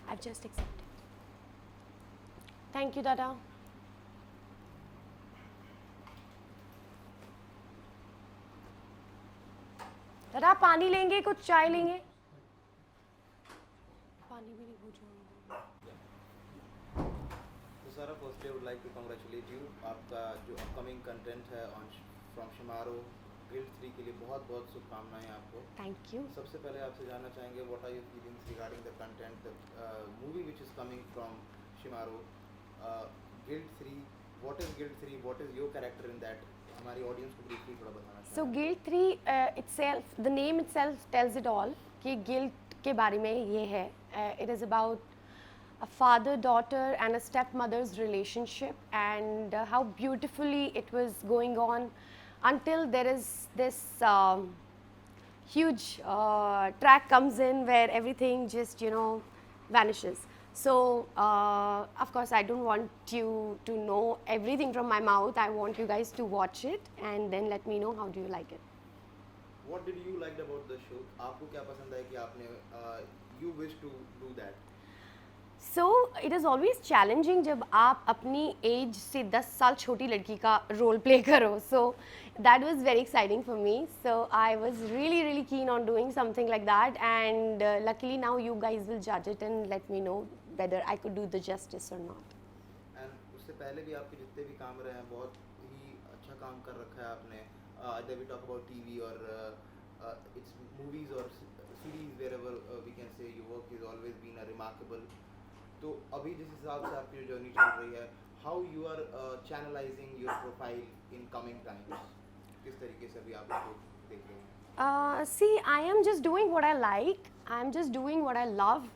I've just accepted. Thank you, Dada. दादा पानी लेंगे, कुछ चाय लेंगे? पानी भी नहीं पूछूंगा. तो sir firstly I would like to congratulate you. आपका जो अपकमिंग कंटेंट है ऑन फ्रॉम शिमारो गिल्ड 3 के लिए बहुत बहुत शुभकामनाएं आपको. Thank you. सबसे पहले आपसे जानना चाहेंगे what are your feelings regarding the content the movie which is coming from Shemaroo Guild 3. What is Guild 3? What is your character in that? हमारी ऑडियंस को ब्रीफली थोड़ा बताना So चाहेंगे. Guild 3 itself, the name itself tells it all. कि Guild के बारे में ये है. It is about a father-daughter and a stepmother's relationship, and how beautifully it was going on until there is this huge track comes in where everything just vanishes. So of course I don't want you to know everything from my mouth. I want you guys to watch it and then let me know how do you like it. What did you like about the show? आपको क्या पसंद है कि आपने you wish to do that? So it is always challenging जब आप अपनी as से 10 साल छोटी लड़की का रोल प्ले करो. So that was very exciting for me. So I was really keen on doing something like that, and luckily now you guys will judge it and let me know whether I could do the justice or not. And उससे पहले भी आपके जितने भी काम रहे हैं बहुत ही अच्छा काम कर रखा है आपने. Either we talk about TV or it's movies or series wherever we can say your work has always been a remarkable. तो अभी जिस हिसाब से आपकी जो जर्नी चल रही है, how you are channelizing your profile in coming times? किस तरीके से अभी आप इसको देख रहे हैं? See, I am just doing what I like. I am just doing what I love,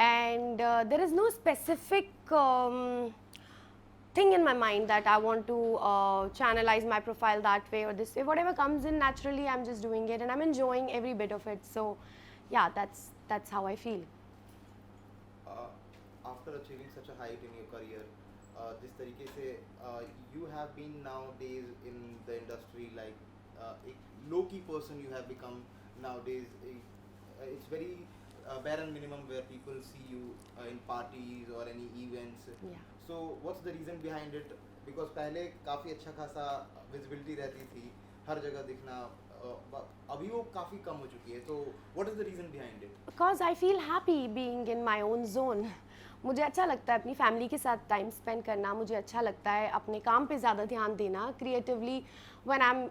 and there is no specific thing in my mind that I want to channelize my profile that way or this way. Whatever comes in naturally, I'm just doing it, and I'm enjoying every bit of it. So, yeah, that's how I feel. After achieving such a height in your career, जिस तरीके से you have been nowadays in the industry like a low-key person you have become nowadays. It's very bare and minimum where people see you in parties or any events. Yeah. So what's the reason behind it? Because पहले काफ़ी अच्छा खासा visibility रहती थी, हर जगह दिखना. अभी वो काफ़ी कम हो चुकी है. तो what is the reason behind it? Because I feel happy being in my own zone. मुझे अच्छा लगता है अपनी फैमिली के साथ टाइम स्पेंड करना. मुझे अच्छा लगता है अपने काम पे ज़्यादा ध्यान देना. Creatively when I am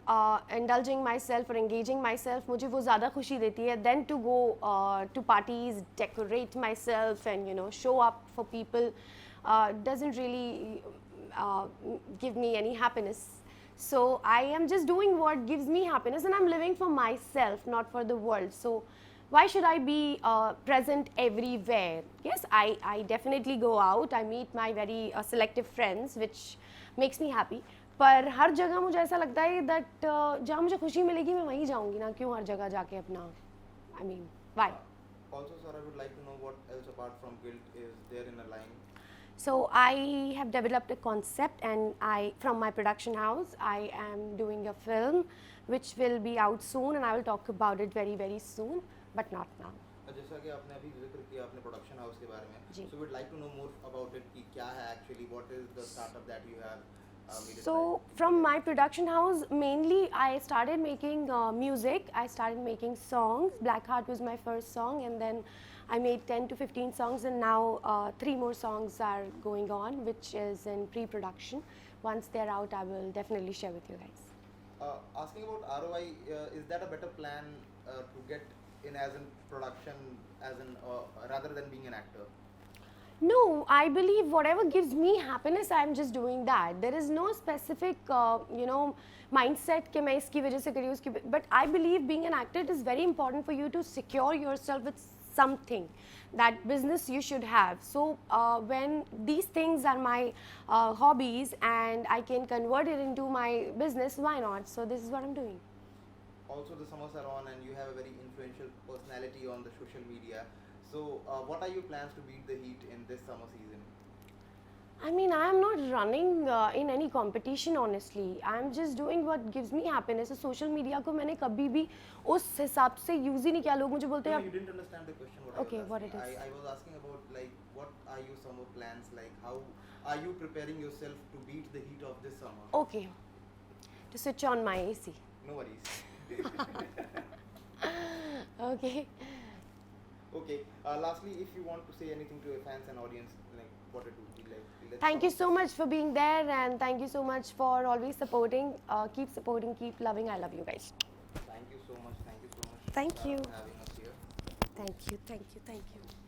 indulging myself और एंगेजिंग माई सेल्फ, मुझे वो ज़्यादा खुशी देती है than to go to parties, decorate myself and show up for people. Doesn't really give me any happiness. So I am just doing what gives me happiness, and I'm living for myself, not for the world. So why should I be present everywhere? Yes, I definitely go out. I meet my very selective friends, which makes me happy. पर हर जगह मुझे ऐसा लगता है that जहाँ मुझे खुशी मिलेगी मैं वहीं जाऊँगी ना. क्यों हर जगह जाके अपना I mean why? Also, sir, I would like to know what else apart from guilt is there in a line. So I have developed a concept, and from my production house, I am doing a film which will be out soon, and I will talk about it very soon, but not now. जैसा कि आपने अभी जिक्र किया अपने production house के बारे में, जी. so we'd like to know more about it कि क्या है actually, what is the startup that you have made it So from my production house, mainly I started making music. I started making songs. Blackheart was my first song, and then I made 10 to 15 songs, and now 3 more songs are going on, which is in pre-production. Once they're out, I will definitely share with you guys. Asking about ROI, is that a better plan to get in as in production as in rather than being an actor? No, I believe whatever gives me happiness, I'm just doing that. There is no specific, mindset कि मैं इसकी वजह से करी उसकी. But I believe being an actor, it is very important for you to secure yourself with something. That business you should have. So when these things are my hobbies and I can convert it into my business, why not? So this is what I'm doing. Also, the summers are on, and you have a very influential personality on the social media. So, what are your plans to beat the heat in this summer season? I mean, I am not running in any competition, honestly. I am just doing what gives me happiness. So social media को मैंने कभी भी उस हिसाब से use ही नहीं किया. लोग मुझे बोलते No, हैं you didn't understand the question. What Okay, I was what asking. it is. I was asking about like what are your summer plans? Like how are you preparing yourself to beat the heat of this summer? Okay, to switch on my AC. No worries. Okay. Okay. Lastly, if you want to say anything to your fans and audience, like what it would be like. Let's Thank you start. so much for being there, and thank you so much for always supporting. Keep supporting, keep loving. I love you guys. Thank you so much. Thank you so much. Thank you. For having us here. Thank you, thank you, thank you.